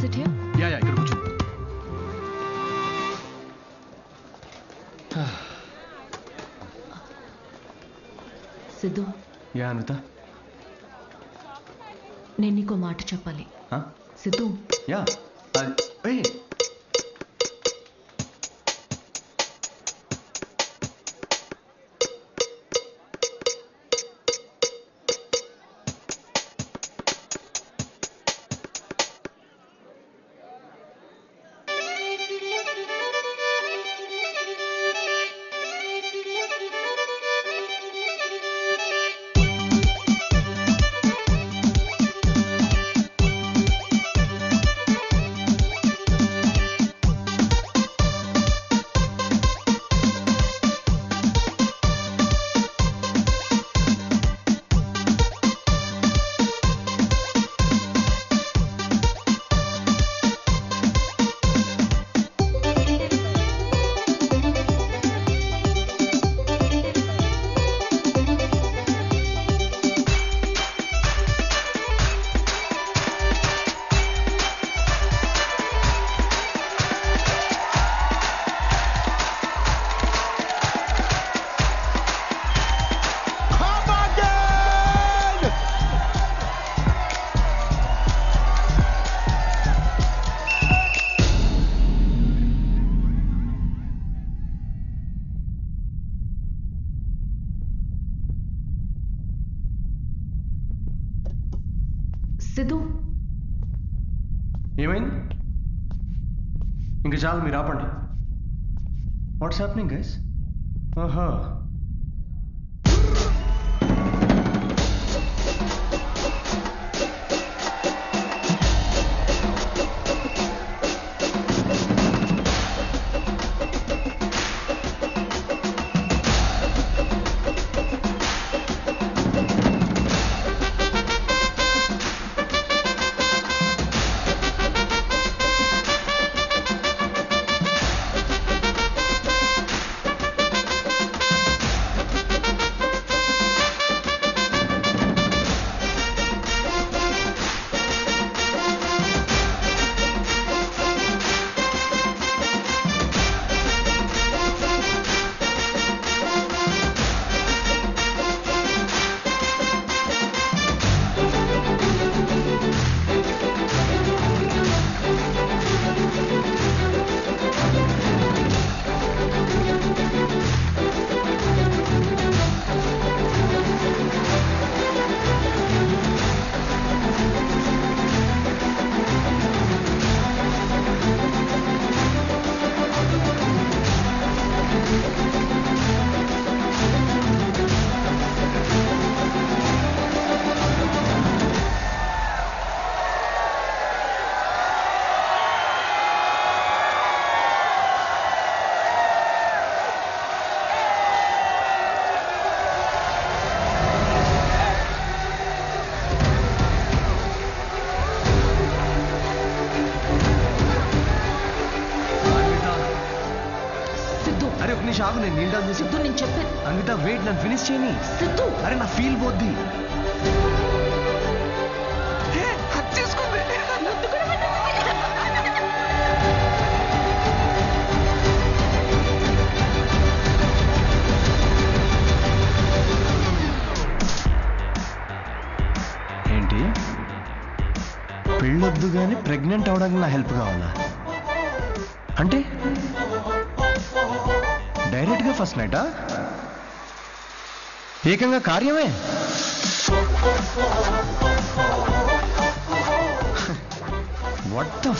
sit here? Yeah ఇక్కడ కూర్చో. Siddhu, yeah Anitha. నేను నీకో మాట చెప్పాలి. సిద్ధు, యా సిద్ధు, ఏమైంది? ఇంకా చాలు, మీరు ఆపండి. What's happening guys? ఆహా, ఆగు, నేను నీళ్ళు తాగు. సిద్ధు, నేను చెప్పాను. అన్విత వెయిట్, నన్ను ఫినిష్ చేయని. సిద్ధు, అరే నా ఫీల్ పోద్ది. ఏంటి పెళ్ళొద్దు కానీ ప్రెగ్నెంట్ అవడానికి నా హెల్ప్ కావాలా? అంటే డైరెక్ట్ గా ఫస్ట్ నైటా? ఏకంగా కార్యమే. వాట్ ద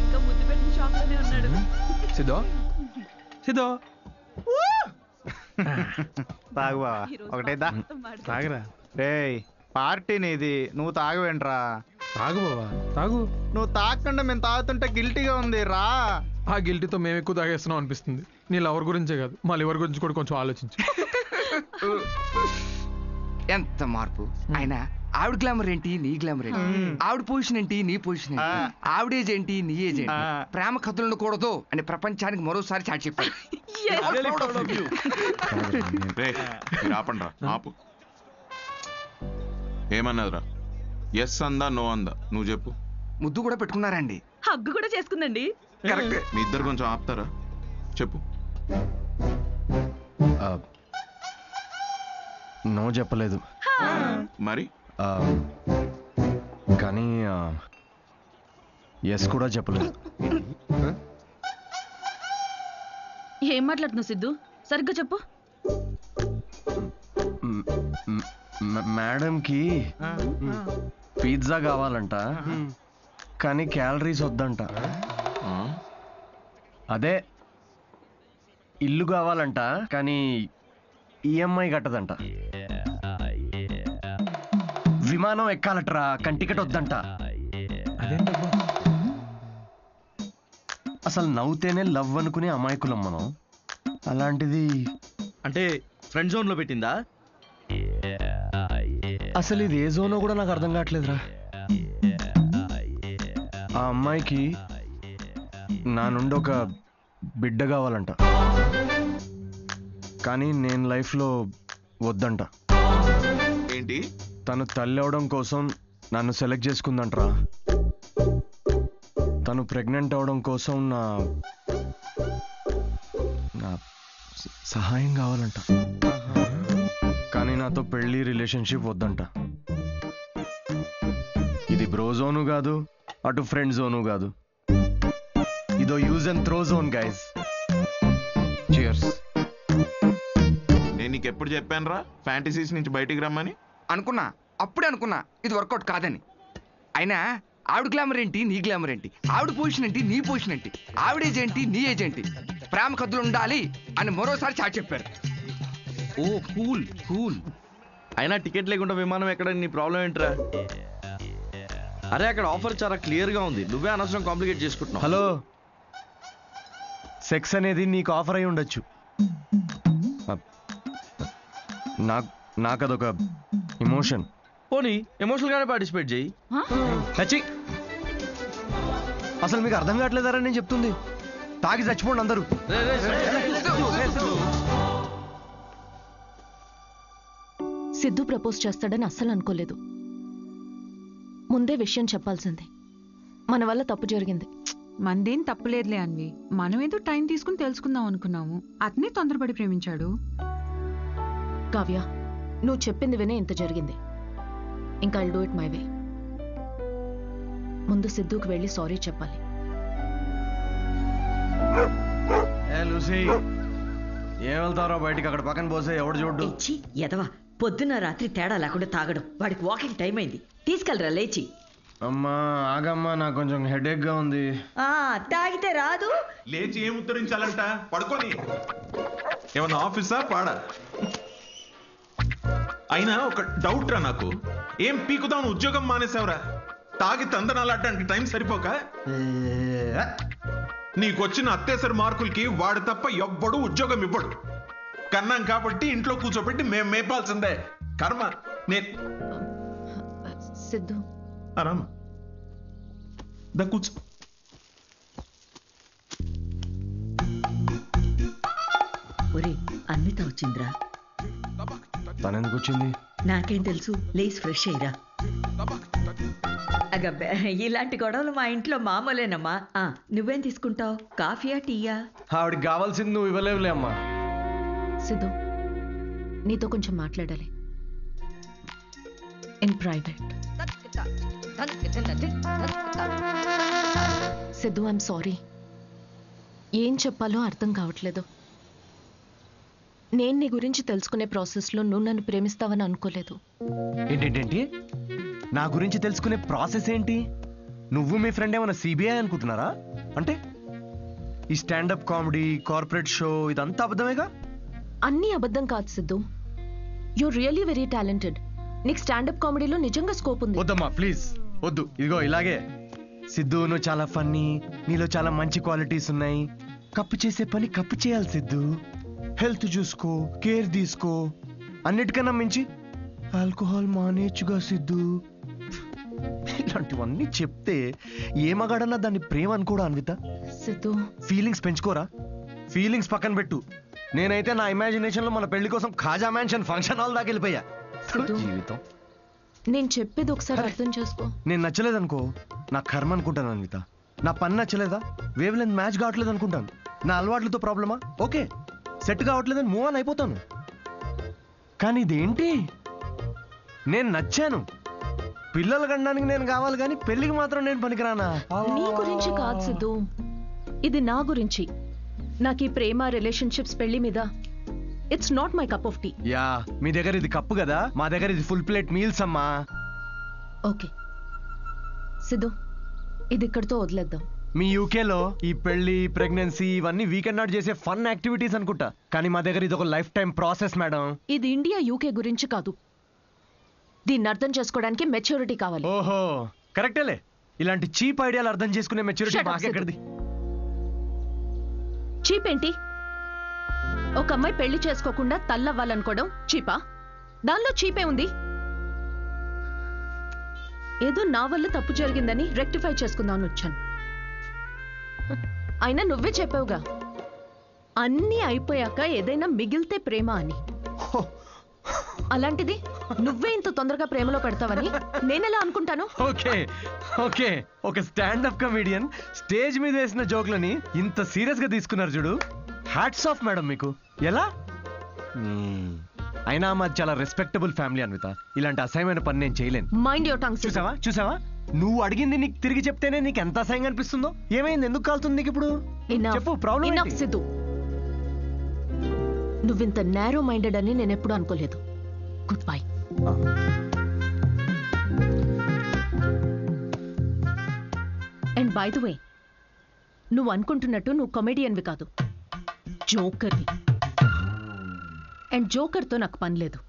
ఇంకా ముద్దు పెట్టిన షాక్ లోనే ఉన్నాడు. సిద్ధో సిద్ధో తాగు బావా, ఒకటేదా తాగరా. రేయ్, పార్టీ నీది, నువ్వు తాగవేంట్రా? తాగు బావా, తాగు. నువ్వు తాగకుండా మేము తాగుతుంటే గిల్టీగా ఉంది రా. ఆ గిల్టీతో మేము ఎక్కువ తాగేస్తున్నాం అనిపిస్తుంది. నీ లవర్ గురించే కాదు, మా లివర్ గురించి కూడా కొంచెం ఆలోచించు. ఎంత మార్పు అయినా ఆవిడ గ్లామర్ ఏంటి నీ గ్లామర్ ఏంటి, ఆవిడ పొజిషన్ ఏంటి నీ పొజిషన్ ఏంటి, ఆవిడ ఏజ్ ఏంటి నీ ఏజ్ ఏంటి, ప్రేమ కథలు ఉండకూడదు అని ప్రపంచానికి మరోసారి చాటి చెప్పాడు. ఆపండ్రా ఆపు. ఏమన్నదిరా? ఎస్ అందా నో అందా నువ్వు చెప్పు. ముద్దు కూడా పెట్టుకున్నారండి. హగ్గు కూడా చేసుకుందండి. కరెక్ట్. మీ ఇద్దరు కొంచెం ఆపుతారా? చెప్పు. నో చెప్పలేదు మరి కానీ ఎస్ కూడా చెప్పలేదు. ఏం మాట్లాడుతున్నావు సిద్ధు? సరిగ్గా చెప్పు. మేడంకి పిజ్జా కావాలంట కానీ క్యాలరీస్ వద్దంట. అదే ఇల్లు కావాలంట కానీ ఈఎంఐ కట్టదంట. విమానం ఎక్కాలట్రా కానీ టికెట్ వద్దంట. అసలు నవ్వుతేనే లవ్ అనుకునే అమాయకులం మనం. అలాంటిది అంటే ఫ్రెండ్ జోన్ లో పెట్టిందా? అసలు ఇది ఏ జోనో కూడా నాకు అర్థం కావట్లేదురా. ఆ అమ్మాయికి నా నుండి ఒక బిడ్డ కావాలంట కానీ నేను లైఫ్లో వద్దంట. ఏంటి? తను తల్లి అవడం కోసం నన్ను సెలెక్ట్ చేసుకుందంటరా. తను ప్రెగ్నెంట్ అవడం కోసం నా సహాయం కావాలంట కానీ నాతో పెళ్లి రిలేషన్షిప్ వద్దంట. ఇది బ్రో జోను కాదు, అటు ఫ్రెండ్ జోను కాదు. ఇదో use and throw zone guys. Cheers. నేను నీకు ఎప్పుడు చెప్పాను రా ఫ్యాంటసీస్ నుంచి బయటికి రమ్మని? అనుకున్నా, అప్పుడే అనుకున్నా ఇది వర్కౌట్ కాదని. అయినా ఆవిడ గ్లామర్ ఏంటి నీ గ్లామర్ ఏంటి, ఆవిడ పొజిషన్ ఏంటి నీ పొజిషన్ ఏంటి, ఆవిడ ఏజ్ ఏంటి నీ ఏజ్ ఏంటి, ప్రేమ కథలు ఉండాలి అని మరోసారి చాటి చెప్పారు. ఓ కూల్ కూల్. అయినా టికెట్ లేకుండా విమానం ఎక్కడ నీ ప్రాబ్లం ఏంట్రా? అరే అక్కడ ఆఫర్ చాలా క్లియర్ గా ఉంది, నువ్వే అనవసరం కాంప్లికేట్ చేసుకుంటున్నావు. హలో, సెక్స్ అనేది నీకు ఆఫర్ అయి ఉండొచ్చు, నాకు అదొక ఇమోషన్. పోనీ ఎమోషనల్ గానే పార్టిసిపేట్ చేయి. అసలు మీకు అర్థం కావట్లేదారా నేను చెప్తుంది? తాగి చచ్చిపోండి అందరూ. సిద్ధు ప్రపోజ్ చేస్తాడని అస్సలు అనుకోలేదు. ముందే విషయం చెప్పాల్సింది. మన వల్ల తప్పు జరిగింది. మందేం తప్పులేదులే అన్వి. మనం ఏదో టైం తీసుకుని తెలుసుకుందాం అనుకున్నాము, అతనే తొందరపడి ప్రేమించాడు. కావ్య, నువ్వు చెప్పింది వినే ఇంత జరిగింది. ఇంకా I'll do it my way. ముందు సిద్ధుకి వెళ్ళి సారీ చెప్పాలి. లూసీ, ఏం వెళ్తారో బయటికి, అక్కడ పక్కన పోసే ఎవడు చూడ్డు. ఎదవా, పొద్దున్న రాత్రి తేడా లేకుండా తాగడం. వాడికి వాకింగ్ టైం అయింది, తీసుకెళ్ళరా లేచి. అమ్మా ఆగమ్మా, నాకు కొంచెం హెడేక్ గా ఉంది. తాగితే రాదు. లేచి ఏం ఉత్తరించాలంట? పడుకొని. ఏమన్నా ఆఫీసా పాడా? అయినా ఒక డౌట్ రా నాకు, ఏం పీకుదాం ఉద్యోగం మానేసావురా? తాగి తందనాలాడడానికి టైం సరిపోక నీకొచ్చిన అత్తేసరి మార్కులకి వాడు తప్ప ఎవ్వడు ఉద్యోగం ఇవ్వడు. కన్నాం కాబట్టి ఇంట్లో కూర్చోబెట్టి మేం మేపాల్సిందే. కర్మ. సిద్ధు రామా దా కూర్చో. ఒరే, అన్విత వచ్చిందిరా. తనెందుకు వచ్చింది? నాకేం తెలుసు, లేచి ఫ్రెష్ అయ్యిరా. అగబ్బే, ఇలాంటి గొడవలు మా ఇంట్లో మామూలేనమ్మా. నువ్వేం తీసుకుంటావు, కాఫీయా టీయా? ఆవిడికి కావాల్సింది నువ్వు ఇవ్వలేవులే అమ్మా. సిద్ధు, నీతో కొంచెం మాట్లాడాలి, in private. Siddhu, I'm sorry. ఏం చెప్పాలో అర్థం కావట్లేదు. నేను నీ గురించి తెలుసుకునే ప్రాసెస్లో నువ్వు నన్ను ప్రేమిస్తావని అనుకోలేదు. ఏంటేంటి? నా గురించి తెలుసుకునే ప్రాసెస్ ఏంటి? నువ్వు మీ ఫ్రెండ్ ఏమైనా సిబిఐ అనుకుంటున్నారా? అంటే ఈ స్టాండప్ కామెడీ, కార్పొరేట్ షో ఇదంతా అబద్ధమేగా? అన్నీ అబద్ధం కాదు Siddhu. You really very talented. నీకు స్టాండప్ కామెడీలో నిజంగా స్కోప్ ఉంది. వద్దమ్మా ప్లీజ్ వద్దు. ఇదిగో ఇలాగే. సిద్ధు, నువ్వు చాలా ఫన్నీ, నీలో చాలా మంచి క్వాలిటీస్ ఉన్నాయి. కప్పు చేసే పని కప్పు చేయాలి సిద్ధు. హెల్త్ చూసుకో, కేర్ తీసుకో. అన్నిటికన్నా మించి ఆల్కహాల్ మానేచ్చుగా సిద్ధు. ఇలాంటివన్నీ చెప్తే ఏ మగాడన్నా దాన్ని ప్రేమ అనుకోడా అన్విత? సిద్ధు, ఫీలింగ్స్ పెంచుకోరా? ఫీలింగ్స్ పక్కన పెట్టు. నేనైతే నా ఇమాజినేషన్ లో మన పెళ్లి కోసం ఖాజా మ్యాన్షన్ ఫంక్షన్ హాల్ దాకా వెళ్ళిపోయా. సిద్ధు, జీవితం. నేను చెప్పేది ఒకసారి అర్థం చేసుకో. నేను నచ్చలేదనుకో నా కర్మ అనుకుంటాను అన్విత. నా పని నచ్చలేదా, వేవ్ లెంత్ మ్యాచ్ కావట్లేదు అనుకుంటాను. నా అలవాట్లతో ప్రాబ్లమా, ఓకే సెట్ కావట్లేదని మూవ్ ఆన్ అయిపోతాను. కానీ ఇదేంటి, నేను నచ్చాను, పిల్లలు కనడానికి నేను కావాలి కానీ పెళ్లికి మాత్రం నేను పనికిరానా? నీ గురించి కాదు సిద్ధు, ఇది నా గురించి. నాకు ఈ ప్రేమ, రిలేషన్షిప్స్, పెళ్లి మీద it's not my cup of tea. Yeah, మీ దగ్గర ఇది కప్పు కదా, మా దగ్గర ఇది ఫుల్ ప్లేట్ మీల్స్ అమ్మా. ఓకే సిద్ధు, ఇది ఇక్కడితో వదిలేద్దాం. మీ యూకేలో ఈ పెళ్లి, ప్రెగ్నెన్సీ ఇవన్నీ వీకెండ్ నాట్ చేసే ఫన్ యాక్టివిటీస్ అనుకుంటా, కానీ మా దగ్గర ఇది ఒక లైఫ్ టైం ప్రాసెస్ మేడం. ఇది ఇండియా యూకే గురించి కాదు. దీన్ని అర్థం చేసుకోవడానికి మెచ్యూరిటీ కావాలి. ఓహో కరెక్టేలే, ఇలాంటి చీప్ ఐడియాలు అర్థం చేసుకునే మెచ్యూరిటీ Shut up, మాకెక్కడిది? చీప్ ఏంటి? ఒక అమ్మాయి పెళ్లి చేసుకోకుండా తల్లవ్వాలనుకోవడం చీపా? దానిలో చీపే ఉంది. ఏదో నా వల్ల తప్పు జరిగిందని రెక్టిఫై చేసుకుందామని వచ్చాను. అయినా నువ్వే చెప్పావుగా, అన్నీ అయిపోయాక ఏదైనా మిగిలితే ప్రేమ అని. అలాంటిది నువ్వే ఇంత తొందరగా ప్రేమలో పెడతావని నేనెలా అనుకుంటాను? ఓకే ఓకే, ఒక స్టాండప్ కమెడియన్ స్టేజ్ మీద వేసిన జోక్లని ఇంత సీరియస్ గా తీసుకున్నారు చూడు. హ్యాట్స్ ఆఫ్ మేడం మీకు. ఎలా? అయినా మాది చాలా రెస్పెక్టబుల్ ఫ్యామిలీ అన్విత, ఇలాంటి అసహ్యమైన పని నేను చేయలేను. Mind your tongue. చూసావా చూసావా, నువ్వు అడిగింది నీకు తిరిగి చెప్తేనే నీకు ఎంత అసహ్యంగా అనిపిస్తుందో. ఏమైంది, ఎందుకు కాలుతుంది నీకు ఇప్పుడు? చెప్పు, ప్రాబ్లం. సిద్ధు, నువ్వింత నేరో మైండెడ్ అని నేను ఎప్పుడు అనుకోలేదు. Good bye. And by the way, నువ్వు అనుకుంటున్నట్టు నువ్వు కమెడియన్వి కాదు, జోకర్వి. అండ్ జోకర్తో నాకు పని లేదు.